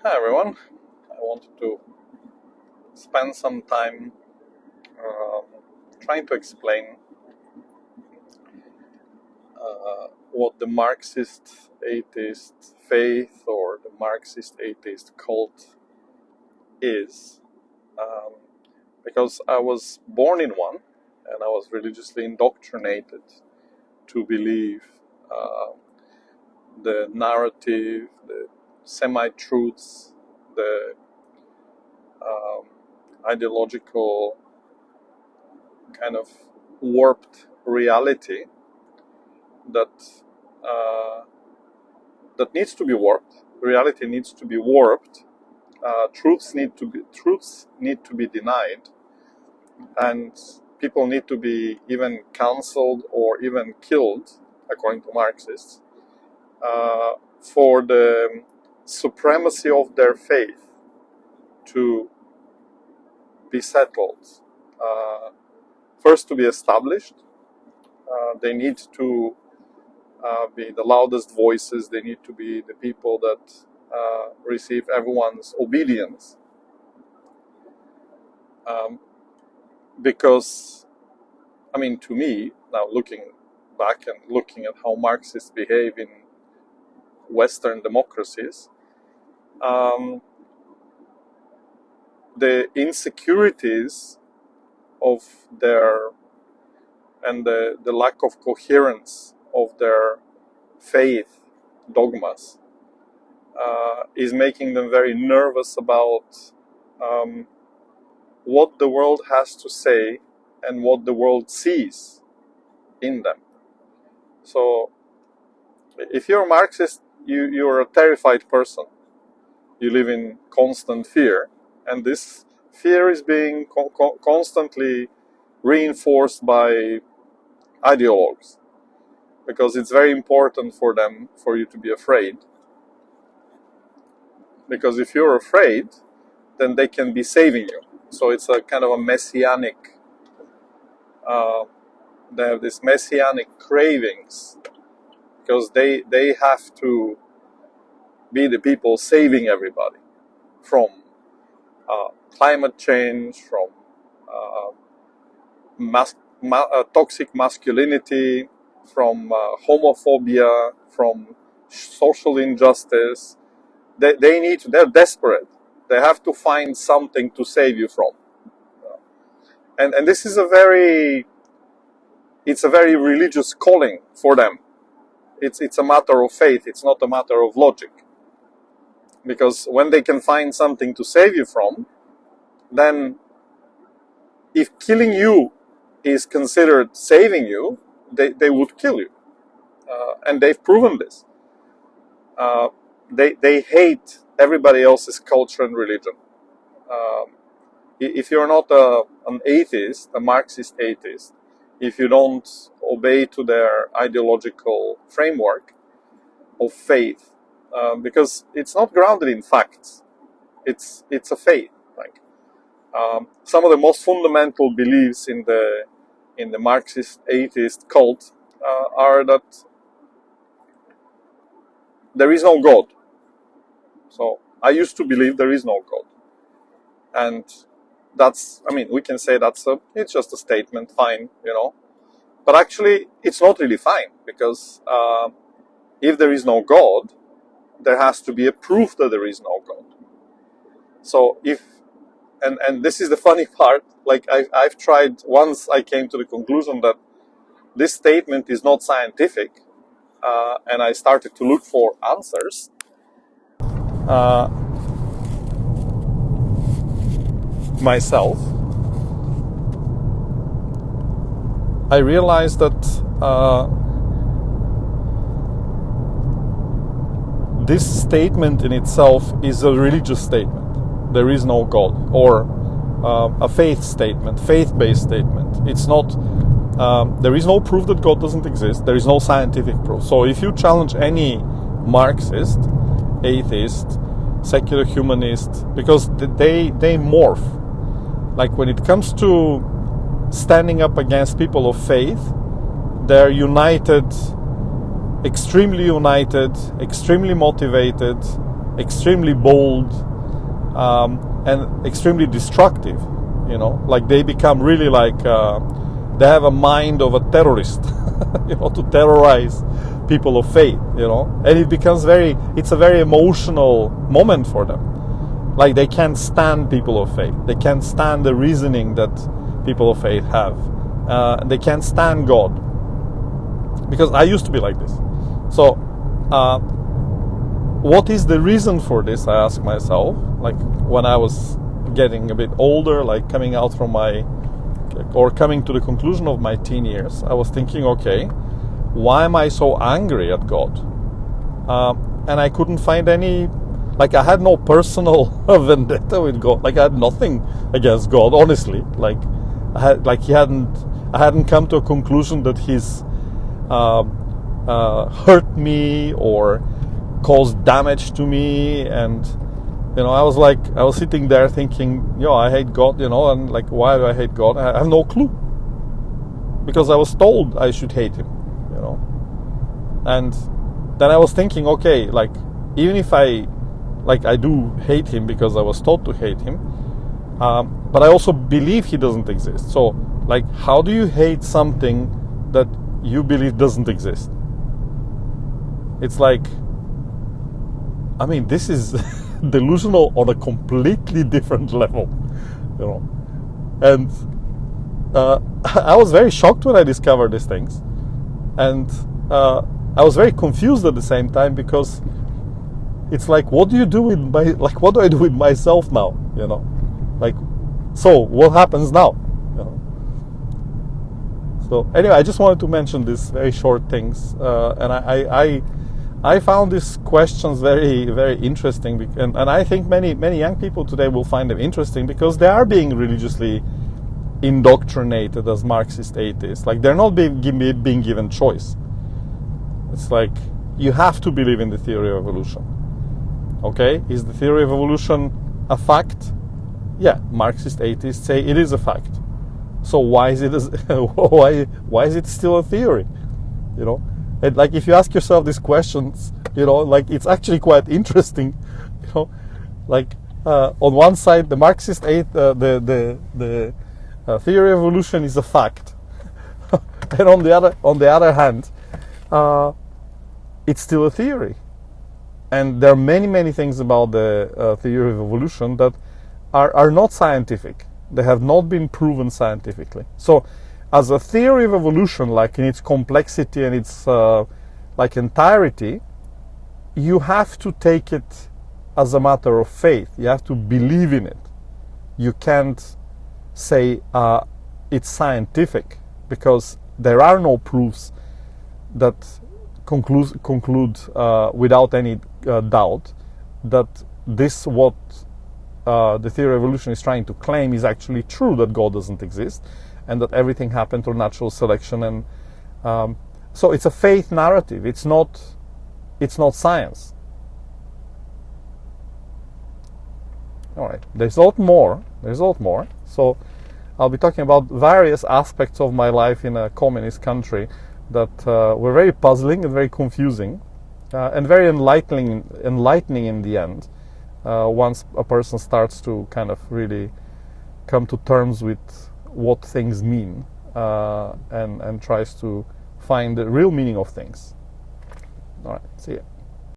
Hi everyone. I wanted to spend some time trying to explain what the Marxist Atheist faith or the Marxist Atheist cult is. Um, because I was born in one and I was religiously indoctrinated to believe the narrative, the semi-truths, the ideological kind of warped reality that that needs to be warped. Reality needs to be warped. Truths need to be denied, and people need to be even cancelled or even killed, according to Marxists, for the supremacy of their faith to be settled. First, to be established, they need to be the loudest voices. They need to be the people that receive everyone's obedience. Because, I mean, to me, now looking back and looking at how Marxists behave in Western democracies, the insecurities of their and the lack of coherence of their faith dogmas is making them very nervous about what the world has to say and what the world sees in them. So if you're a Marxist, you're a terrified person. You live in constant fear, and this fear is being constantly reinforced by ideologues, because it's very important for you to be afraid. Because if you're afraid, then they can be saving you. So it's a kind of a messianic, they have this messianic cravings, because they have to be the people saving everybody from climate change, from toxic masculinity, from homophobia, from social injustice. They're desperate. They have to find something to save you from. And this is it's a very religious calling for them. It's a matter of faith. It's not a matter of logic. Because when they can find something to save you from, then if killing you is considered saving you, they would kill you. And they've proven this. They hate everybody else's culture and religion. If you're not an atheist, a Marxist atheist, if you don't obey to their ideological framework of faith, because it's not grounded in facts, it's a faith. Like some of the most fundamental beliefs in the Marxist atheist cult are that there is no God. So I used to believe there is no God, and we can say it's just a statement, fine, but actually it's not really fine, because if there is no God, there has to be a proof that there is no God. So and this is the funny part, like I've tried, once I came to the conclusion that this statement is not scientific, and I started to look for answers. Myself, I realized that this statement in itself is a religious statement. There is no God, or a faith statement, faith-based statement. It's not. There is no proof that God doesn't exist. There is no scientific proof. So if you challenge any Marxist, atheist, secular humanist, because they morph. Like when it comes to standing up against people of faith, they're united, extremely motivated, extremely bold, and extremely destructive. You know, like they become really like they have a mind of a terrorist. You know, to terrorize people of faith. You know, and it becomes it's a very emotional moment for them. Like they can't stand people of faith. They can't stand the reasoning that people of faith have. They can't stand God. Because I used to be like this. So, what is the reason for this? I ask myself. Like when I was getting a bit older, like coming to the conclusion of my teen years, I was thinking, okay, why am I so angry at God? And I couldn't find any. Like I had no personal vendetta with God. Like I had nothing against God, honestly. Like I hadn't come to a conclusion that He's hurt me or caused damage to me. And you know, I was sitting there thinking, I hate God. You know, and like, why do I hate God? I have no clue, because I was told I should hate Him. You know, and then I was thinking, okay, like even if I do hate Him because I was taught to hate Him, but I also believe He doesn't exist. So, like, how do you hate something that you believe doesn't exist? It's like, I mean, this is delusional on a completely different level, you know. And I was very shocked when I discovered these things, and I was very confused at the same time, because it's like, what do I do with myself now? You know, like, so what happens now? You know? So anyway, I just wanted to mention these very short things, and I found these questions very, very interesting, and I think many young people today will find them interesting, because they are being religiously indoctrinated as Marxist atheists. Like they're not being given choice. It's like, you have to believe in the theory of evolution. Okay, is the theory of evolution a fact? Yeah, Marxist atheists say it is a fact. So why is it why is it still a theory? You know, and like if you ask yourself these questions, you know, like it's actually quite interesting. You know, like on one side, the Marxist the theory of evolution is a fact, and on the other hand, it's still a theory. And there are many things about the theory of evolution that are not scientific. They have not been proven scientifically. So, as a theory of evolution, like in its complexity and its like entirety, you have to take it as a matter of faith. You have to believe in it. You can't say it's scientific, because there are no proofs that conclude without any doubt that what the theory of evolution is trying to claim is actually true, that God doesn't exist and that everything happened through natural selection. And so it's a faith narrative. It's not science. All right, there's a lot more. So I'll be talking about various aspects of my life in a communist country that were very puzzling and very confusing, and very enlightening in the end, once a person starts to kind of really come to terms with what things mean, and tries to find the real meaning of things. All right, see ya.